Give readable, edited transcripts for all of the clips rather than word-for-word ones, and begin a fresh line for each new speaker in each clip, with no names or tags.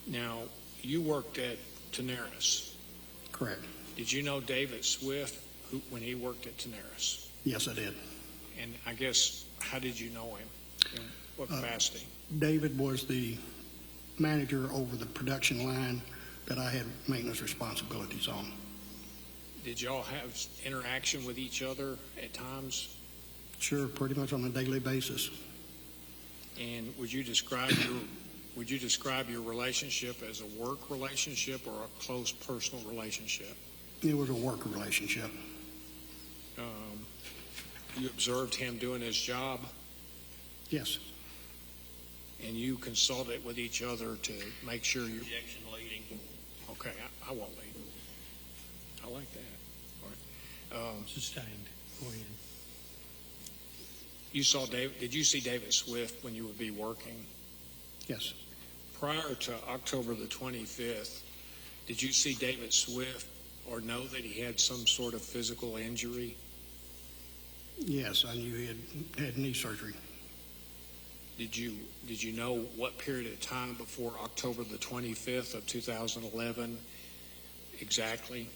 Now, you worked at Tenaris.
Correct.
Did you know David Swift when he worked at Tenaris?
Yes, I did.
And I guess, how did you know him? In what capacity?
David was the manager over the production line that I had maintenance responsibilities on.
Did y'all have interaction with each other at times?
Sure, pretty much on a daily basis.
And would you describe your relationship as a work relationship or a close personal relationship?
It was a work relationship.
You observed him doing his job,
Yes.
and you consulted with each other to make sure you.
Objection leading.
Okay, I won't lead. I like that. All right.
Sustained. Go ahead.
You saw David. Did you see David Swift when you would be working?
Yes.
Prior to October the 25th, did you see David Swift or know that he had some sort of physical injury?
Yes, I knew he had knee surgery.
Did you know what period of time before October the 25th of 2011 exactly?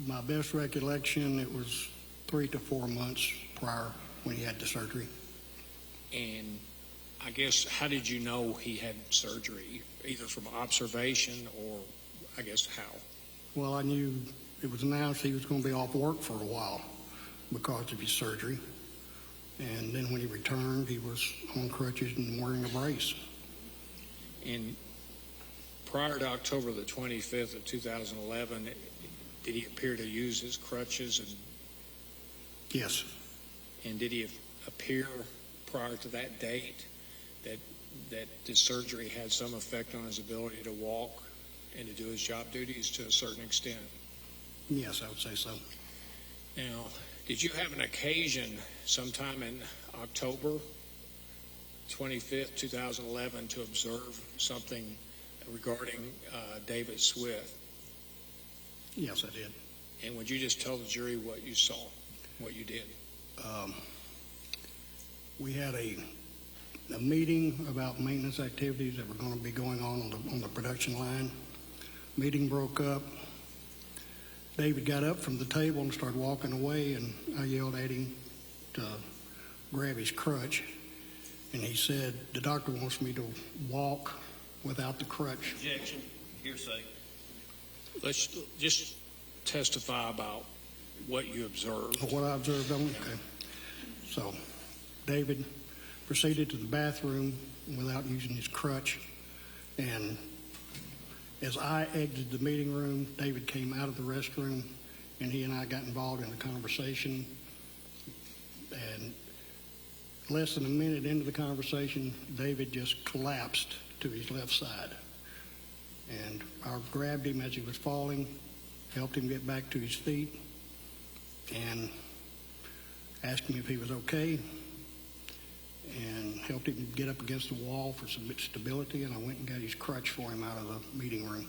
My best recollection, it was 3 to 4 months prior when he had the surgery.
And I guess, how did you know he had surgery? Either from observation or, I guess, how?
Well, I knew it was announced he was going to be off work for a while because of his surgery. And then when he returned, he was on crutches and wearing a brace.
And prior to October the 25th of 2011, did he appear to use his crutches?
Yes.
And did he appear prior to that date that the surgery had some effect on his ability to walk and to do his job duties to a certain extent?
Yes, I would say so.
Now, did you have an occasion sometime in October 25th, 2011 to observe something regarding David Swift?
Yes, I did.
And would you just tell the jury what you saw, what you did?
We had a meeting about maintenance activities that were going to be going on the production line. Meeting broke up. David got up from the table and started walking away, and I yelled at him to grab his crutch. And he said, "The doctor wants me to walk without the crutch."
Objection. Hearsay.
Let's just testify about what you observed.
What I observed on it? Okay. So David proceeded to the bathroom without using his crutch, and as I exited the meeting room, David came out of the restroom, and he and I got involved in a conversation. And less than a minute into the conversation, David just collapsed to his left side. And I grabbed him as he was falling, helped him get back to his feet, and asked him if he was okay, and helped him get up against the wall for some stability, and I went and got his crutch for him out of the meeting room.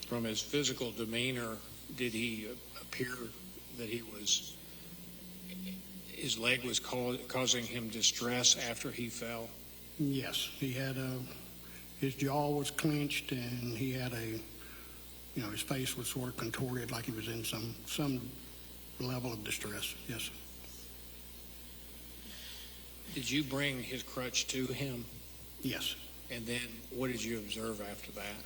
From his physical demeanor, did he appear that his leg was causing him distress after he fell?
Yes, he had his jaw was clenched, and he had his face was sort of contorted like he was in some level of distress. Yes.
Did you bring his crutch to him?
Yes.
And then what did you observe after that?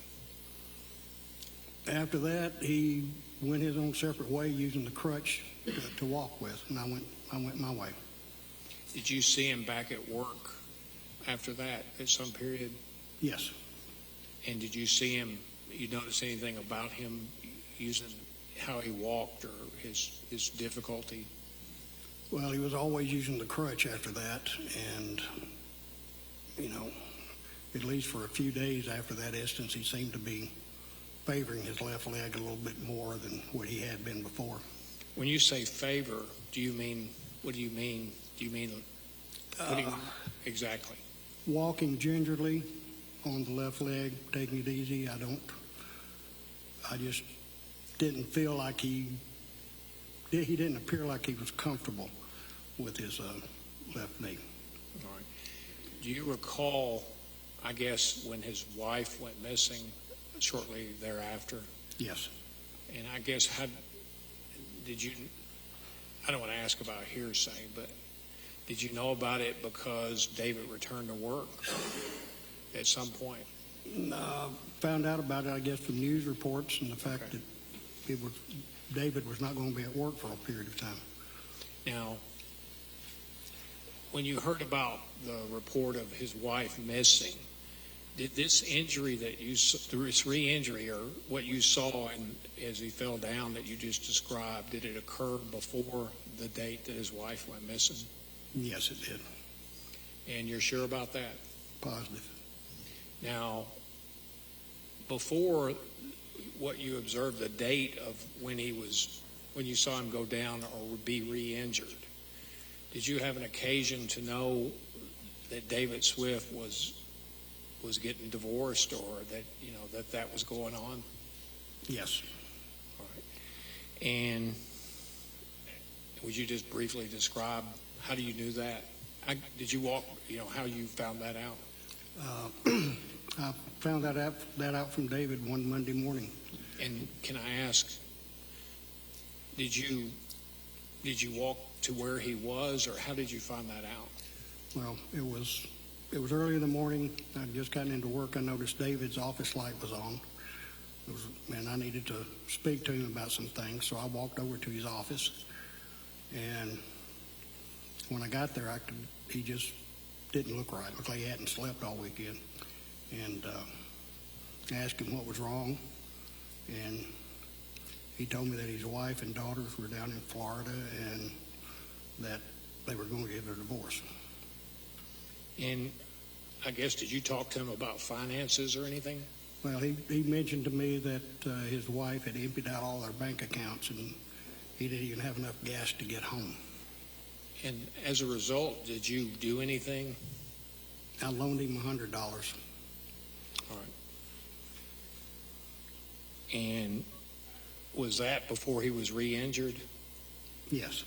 After that, he went his own separate way using the crutch to walk with, and I went my way.
Did you see him back at work after that at some period?
Yes.
And did you see him, you notice anything about him using how he walked or his difficulty?
Well, he was always using the crutch after that, and, at least for a few days after that instance, he seemed to be favoring his left leg a little bit more than what he had been before.
When you say favor, what do you mean? What do you mean exactly?
Walking gingerly on the left leg, taking it easy. I just didn't feel like he didn't appear like he was comfortable with his left knee.
All right. Do you recall I guess, when his wife went missing shortly thereafter.
Yes.
And I guess, how did you, I don't want to ask about hearsay, but did you know about it because David returned to work at some point?
Found out about it, I guess, from news reports and the fact
Okay.
that David was not going to be at work for a period of time.
Now, when you heard about the report of his wife missing, did this injury that this re-injury, or what you saw as he fell down that you just described, did it occur before the date that his wife went missing?
Yes, it did.
And you're sure about that?
Positive.
Now, before what you observed, the date of when you saw him go down or would be re-injured, did you have an occasion to know that David Swift was getting divorced, or that that was going on?
Yes.
All right. And would you just briefly describe how do you knew that? Did you walk? How you found that out?
I found that out from David one Monday morning.
And can I ask, did you walk to where he was, or how did you find that out?
Well, it was early in the morning. I'd just gotten into work. I noticed David's office light was on. And I needed to speak to him about some things, so I walked over to his office. And when I got there, he just didn't look right. Looked like he hadn't slept all weekend. And I asked him what was wrong. And he told me that his wife and daughters were down in Florida and that they were going to get a divorce.
And I guess, did you talk to him about finances or anything?
Well, he mentioned to me that his wife had emptied out all their bank accounts and he didn't even have enough gas to get home.
And as a result, did you do anything?
I loaned him $100.
All right. And was that before he was re-injured?
Yes.